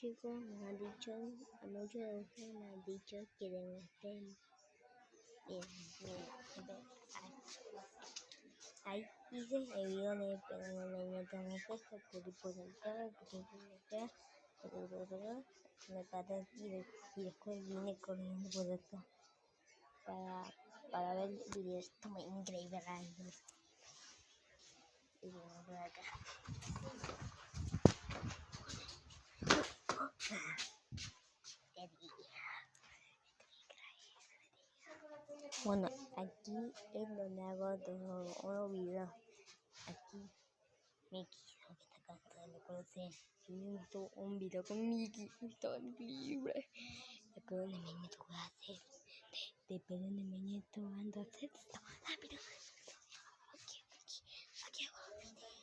chicos me han dicho, a muchos de ustedes me han dicho que demuestren ahí hice el video de me paré y después vine corriendo por acá para ver el video. Esto es increíble, y vine por acá. Bueno, aquí es donde hago unos videos. Aquí Mickey, que está cansado de conocer. Hizo un video con Mickey, está increíble. Después donde me meto a hacer. Después donde me meto ando a hacer esto. Ah, mira. Aquí hago videos.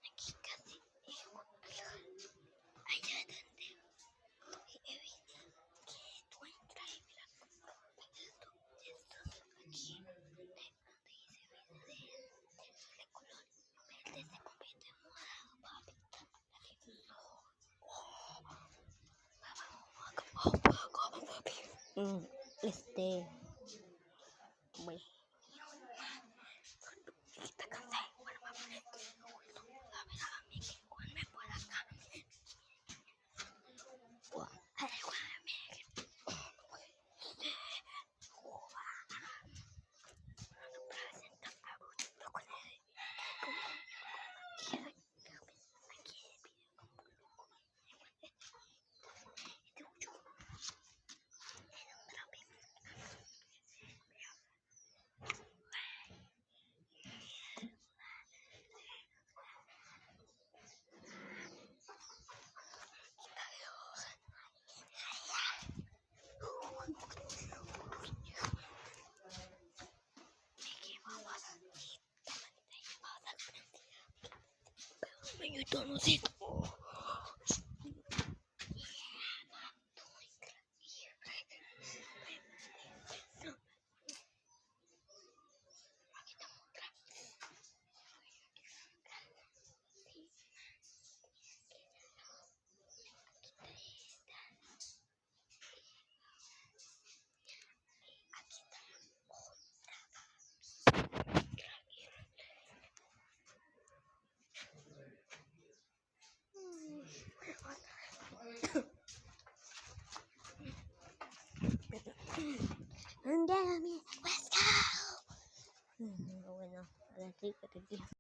Aquí casi. Allá donde. Bueno, está cansado. Bueno, vamos a ver me por acá. Yo no sé. Let's go. Bueno, gracias.